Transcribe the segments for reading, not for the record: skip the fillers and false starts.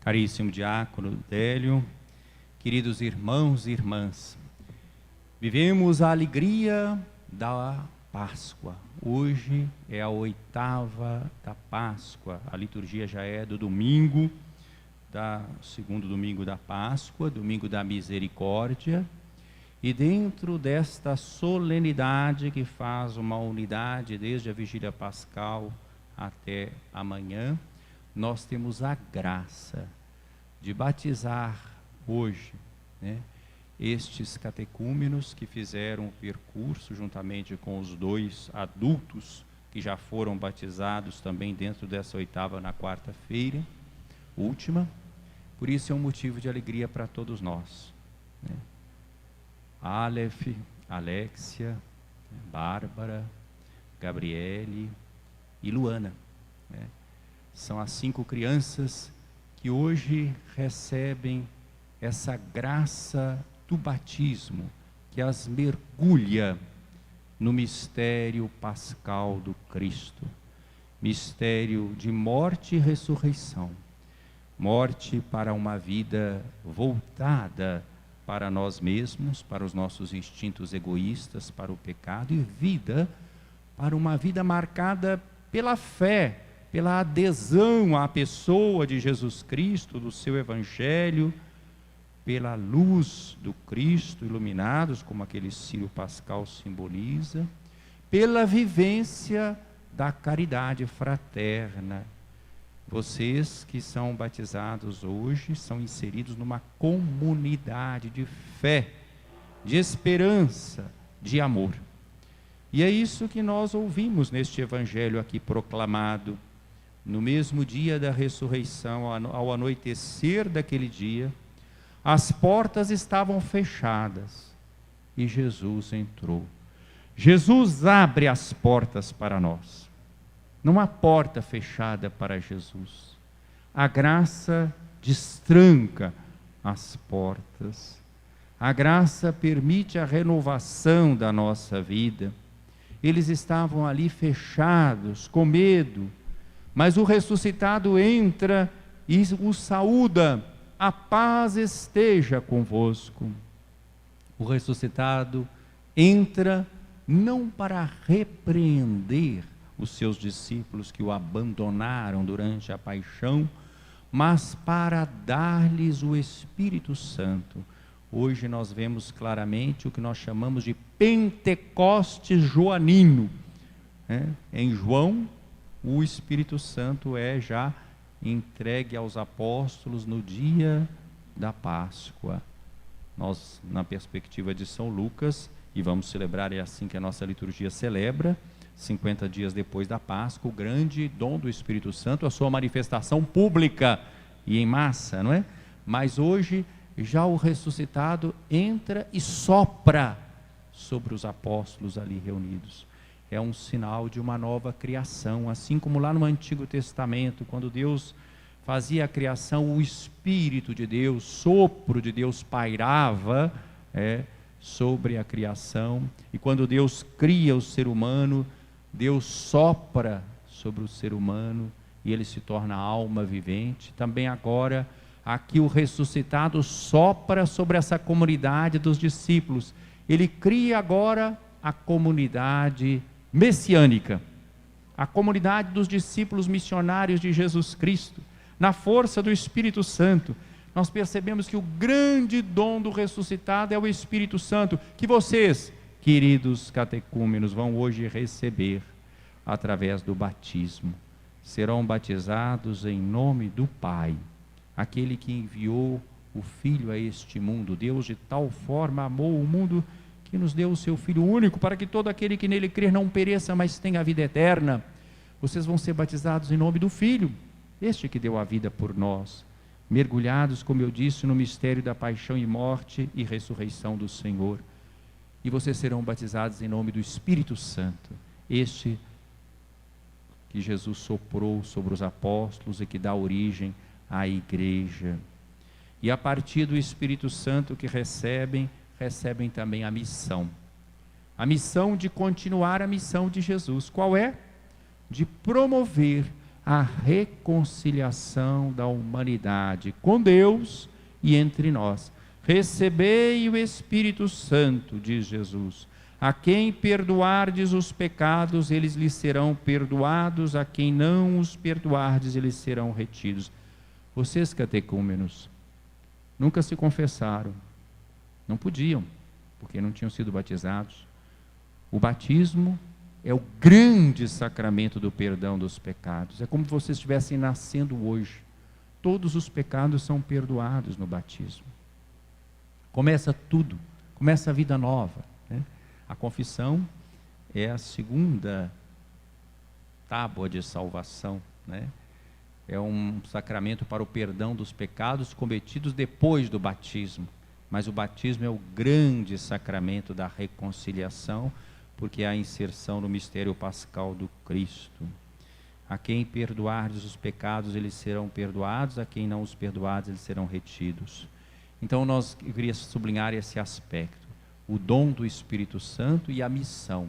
Caríssimo diácono Délio, queridos irmãos e irmãs, vivemos a alegria da Páscoa. Hoje é a 8ª da Páscoa, a liturgia já é do domingo, segundo domingo da Páscoa, domingo da Misericórdia, e dentro desta solenidade que faz uma unidade desde a Vigília Pascal até amanhã, nós temos a graça de batizar hoje, estes catecúmenos que fizeram o percurso juntamente com os 2 adultos que já foram batizados também dentro dessa 8ª na quarta-feira, última. Por isso é um motivo de alegria para todos nós. Aleph, Alexia, Bárbara, Gabriele e Luana. São as 5 crianças que hoje recebem essa graça do batismo, que as mergulha no mistério pascal do Cristo, mistério de morte e ressurreição, morte para uma vida voltada para nós mesmos, para os nossos instintos egoístas, para o pecado, e vida para uma vida marcada pela fé, pela adesão à pessoa de Jesus Cristo, do seu Evangelho, pela luz do Cristo, iluminados, como aquele círio pascal simboliza, pela vivência da caridade fraterna. Vocês que são batizados hoje são inseridos numa comunidade de fé, de esperança, de amor. E é isso que nós ouvimos neste Evangelho aqui proclamado. No mesmo dia da ressurreição, ao anoitecer daquele dia, as portas estavam fechadas e Jesus entrou. Jesus abre as portas para nós. Não há porta fechada para Jesus. A graça destranca as portas. A graça permite a renovação da nossa vida. Eles estavam ali fechados, com medo, mas o ressuscitado entra e os saúda: a paz esteja convosco. O ressuscitado entra não para repreender os seus discípulos que o abandonaram durante a paixão, mas para dar-lhes o Espírito Santo. Hoje nós vemos claramente o que nós chamamos de Pentecostes joanino. Em João, o Espírito Santo é já entregue aos apóstolos no dia da Páscoa. Nós, na perspectiva de São Lucas, e vamos celebrar, é assim que a nossa liturgia celebra, 50 dias depois da Páscoa, o grande dom do Espírito Santo, a sua manifestação pública e em massa, não é? Mas hoje, já o ressuscitado entra e sopra sobre os apóstolos ali reunidos. É um sinal de uma nova criação, assim como lá no Antigo Testamento, quando Deus fazia a criação, o Espírito de Deus, sopro de Deus pairava sobre a criação, e quando Deus cria o ser humano, Deus sopra sobre o ser humano e ele se torna alma vivente. Também agora, aqui o ressuscitado sopra sobre essa comunidade dos discípulos. Ele cria agora a comunidade messiânica, a comunidade dos discípulos missionários de Jesus Cristo, na força do Espírito Santo. Nós percebemos que o grande dom do ressuscitado é o Espírito Santo, que vocês, queridos catecúmenos, vão hoje receber através do batismo. Serão batizados em nome do Pai, aquele que enviou o Filho a este mundo. Deus de tal forma amou o mundo que nos deu o seu Filho único, para que todo aquele que nele crer não pereça, mas tenha a vida eterna. Vocês vão ser batizados em nome do Filho, este que deu a vida por nós, mergulhados, como eu disse, no mistério da paixão e morte e ressurreição do Senhor. E vocês serão batizados em nome do Espírito Santo, este que Jesus soprou sobre os apóstolos e que dá origem à igreja. E a partir do Espírito Santo que recebem também a missão de continuar a missão de Jesus. Qual é? De promover a reconciliação da humanidade com Deus e entre nós. Recebei o Espírito Santo, diz Jesus. A quem perdoardes os pecados, eles lhes serão perdoados. A quem não os perdoardes, eles serão retidos. Vocês, catecúmenos, nunca se confessaram. Não podiam, porque não tinham sido batizados. O batismo é o grande sacramento do perdão dos pecados. É como se vocês estivessem nascendo hoje. Todos os pecados são perdoados no batismo. Começa tudo, começa a vida nova, né? A confissão é a segunda tábua de salvação, né? É um sacramento para o perdão dos pecados cometidos depois do batismo. Mas o batismo é o grande sacramento da reconciliação, porque é a inserção no mistério pascal do Cristo. A quem perdoardes os pecados, eles serão perdoados. A quem não os perdoardes, eles serão retidos. Então eu queria sublinhar esse aspecto. O dom do Espírito Santo e a missão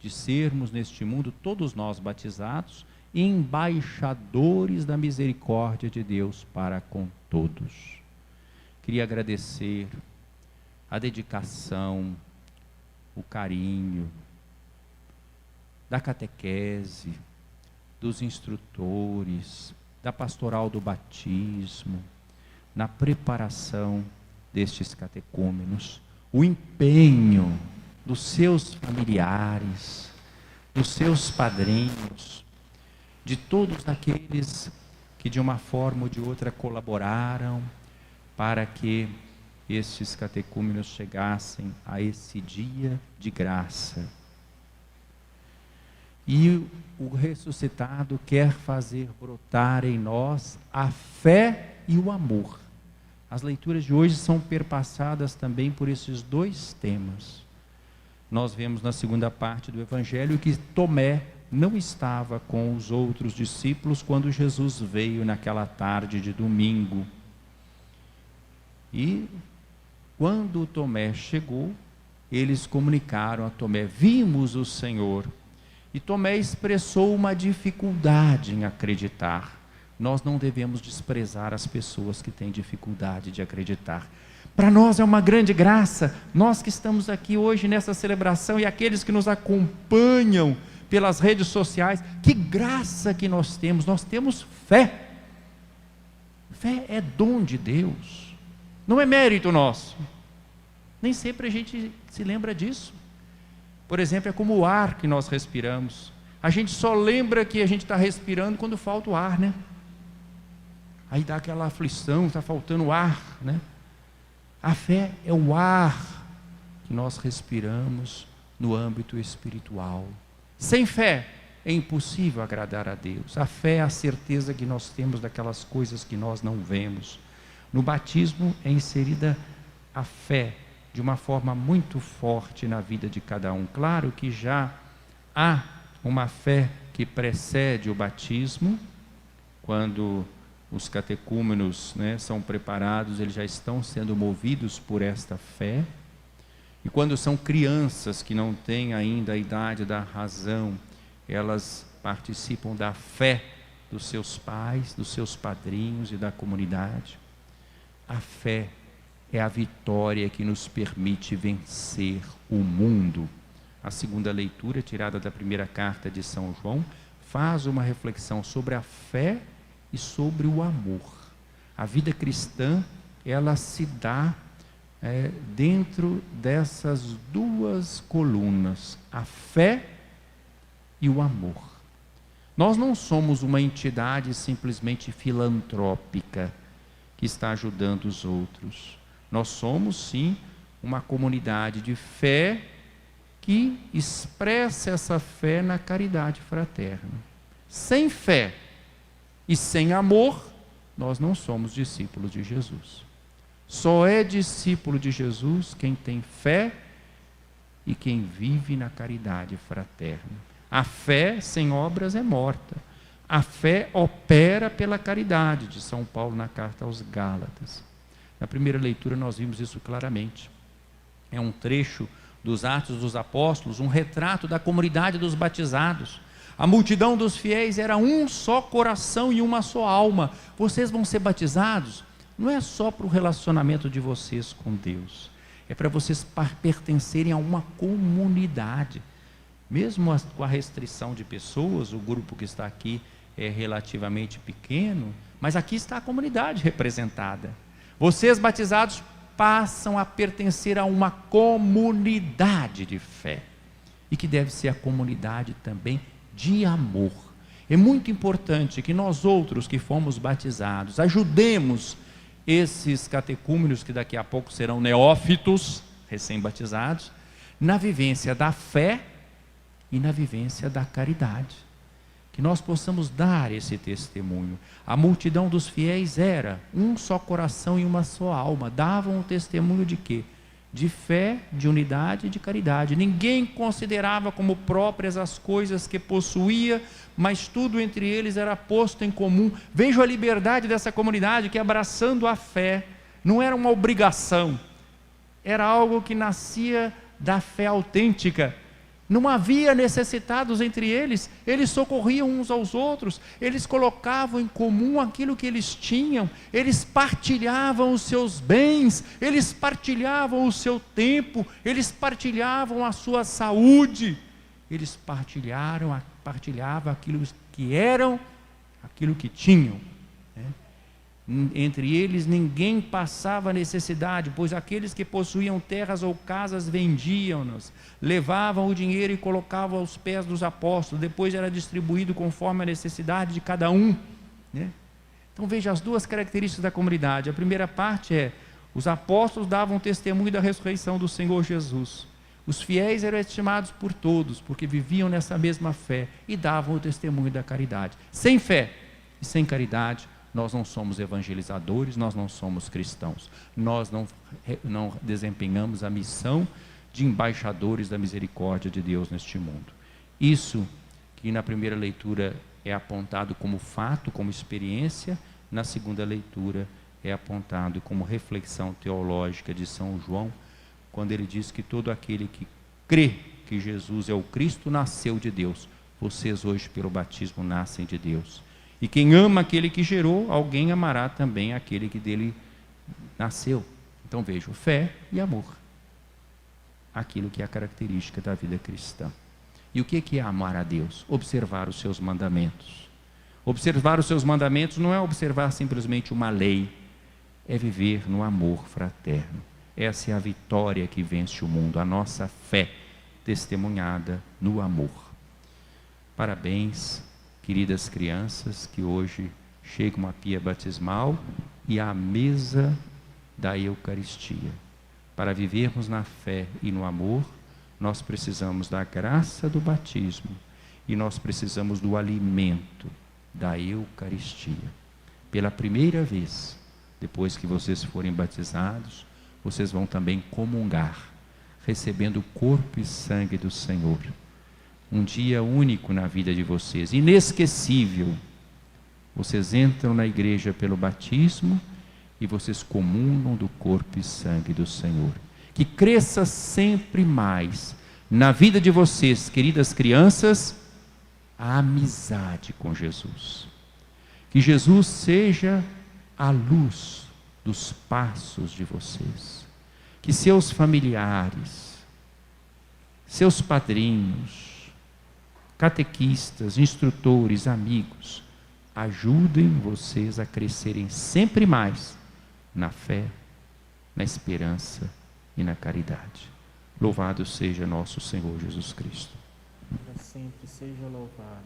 de sermos neste mundo, todos nós batizados, embaixadores da misericórdia de Deus para com todos. Queria agradecer a dedicação, o carinho da catequese, dos instrutores, da pastoral do batismo, na preparação destes catecúmenos, o empenho dos seus familiares, dos seus padrinhos, de todos aqueles que de uma forma ou de outra colaboraram para que estes catecúmenos chegassem a esse dia de graça. E o ressuscitado quer fazer brotar em nós a fé e o amor. As leituras de hoje são perpassadas também por esses dois temas. Nós vemos na segunda parte do Evangelho que Tomé não estava com os outros discípulos quando Jesus veio naquela tarde de domingo. E quando Tomé chegou, eles comunicaram a Tomé: vimos o Senhor. E Tomé expressou uma dificuldade em acreditar. Nós não devemos desprezar as pessoas que têm dificuldade de acreditar. Para nós é uma grande graça, nós que estamos aqui hoje nessa celebração e aqueles que nos acompanham pelas redes sociais, que graça que nós temos fé. Fé é dom de Deus, não é mérito nosso. Nem sempre a gente se lembra disso. Por exemplo, é como o ar que nós respiramos. A gente só lembra que a gente está respirando quando falta o ar, né? Aí dá aquela aflição, está faltando ar, né? A fé é o ar que nós respiramos no âmbito espiritual. Sem fé é impossível agradar a Deus. A fé é a certeza que nós temos daquelas coisas que nós não vemos. No batismo é inserida a fé de uma forma muito forte na vida de cada um. Claro que já há uma fé que precede o batismo, quando os catecúmenos, são preparados, eles já estão sendo movidos por esta fé. E quando são crianças que não têm ainda a idade da razão, elas participam da fé dos seus pais, dos seus padrinhos e da comunidade. A fé é a vitória que nos permite vencer o mundo. A segunda leitura, tirada da primeira carta de São João, faz uma reflexão sobre a fé e sobre o amor. A vida cristã, ela se dá dentro dessas duas colunas, a fé e o amor. Nós não somos uma entidade simplesmente filantrópica que está ajudando os outros. Nós somos, sim, uma comunidade de fé que expressa essa fé na caridade fraterna. Sem fé e sem amor, nós não somos discípulos de Jesus. Só é discípulo de Jesus quem tem fé e quem vive na caridade fraterna. A fé sem obras é morta. A fé opera pela caridade, de São Paulo na carta aos Gálatas. Na primeira leitura nós vimos isso claramente. É um trecho dos Atos dos Apóstolos, um retrato da comunidade dos batizados. A multidão dos fiéis era um só coração e uma só alma. Vocês vão ser batizados, não é só para o relacionamento de vocês com Deus, é para vocês pertencerem a uma comunidade. Mesmo com a restrição de pessoas, o grupo que está aqui é relativamente pequeno, mas aqui está a comunidade representada. Vocês batizados passam a pertencer a uma comunidade de fé, e que deve ser a comunidade também de amor. É muito importante que nós outros que fomos batizados ajudemos esses catecúmenos, que daqui a pouco serão neófitos, recém-batizados, na vivência da fé e na vivência da caridade. Que nós possamos dar esse testemunho. A multidão dos fiéis era um só coração e uma só alma. Davam um testemunho de quê? De fé, de unidade e de caridade. Ninguém considerava como próprias as coisas que possuía, mas tudo entre eles era posto em comum. Vejo a liberdade dessa comunidade que, abraçando a fé, não era uma obrigação, era algo que nascia da fé autêntica. Não havia necessitados entre eles, eles socorriam uns aos outros, eles colocavam em comum aquilo que eles tinham, eles partilhavam os seus bens, eles partilhavam o seu tempo, eles partilhavam a sua saúde, eles partilhavam aquilo que eram, aquilo que tinham, né? Entre eles ninguém passava necessidade, pois aqueles que possuíam terras ou casas vendiam-nas, levavam o dinheiro e colocavam aos pés dos apóstolos, depois era distribuído conforme a necessidade de cada um, né? Então veja as duas características da comunidade. A primeira parte é: os apóstolos davam testemunho da ressurreição do Senhor Jesus. Os fiéis eram estimados por todos, porque viviam nessa mesma fé e davam o testemunho da caridade. Sem fé e sem caridade, nós não somos evangelizadores, nós não somos cristãos, nós não desempenhamos a missão de embaixadores da misericórdia de Deus neste mundo. Isso que na primeira leitura é apontado como fato, como experiência, na segunda leitura é apontado como reflexão teológica de São João, quando ele diz que todo aquele que crê que Jesus é o Cristo nasceu de Deus. Vocês hoje pelo batismo nascem de Deus. E quem ama aquele que gerou, alguém amará também aquele que dele nasceu. Então veja, fé e amor. Aquilo que é a característica da vida cristã. E o que é amar a Deus? Observar os seus mandamentos. Observar os seus mandamentos não é observar simplesmente uma lei, é viver no amor fraterno. Essa é a vitória que vence o mundo, a nossa fé testemunhada no amor. Parabéns, queridas crianças, que hoje chegam à pia batismal e à mesa da Eucaristia. Para vivermos na fé e no amor, nós precisamos da graça do batismo e nós precisamos do alimento da Eucaristia. Pela primeira vez, depois que vocês forem batizados, vocês vão também comungar, recebendo o corpo e sangue do Senhor. Um dia único na vida de vocês, inesquecível. Vocês entram na igreja pelo batismo e vocês comungam do corpo e sangue do Senhor. Que cresça sempre mais na vida de vocês, queridas crianças, a amizade com Jesus. Que Jesus seja a luz dos passos de vocês. Que seus familiares, seus padrinhos, catequistas, instrutores, amigos, ajudem vocês a crescerem sempre mais na fé, na esperança e na caridade. Louvado seja nosso Senhor Jesus Cristo. Para sempre seja louvado.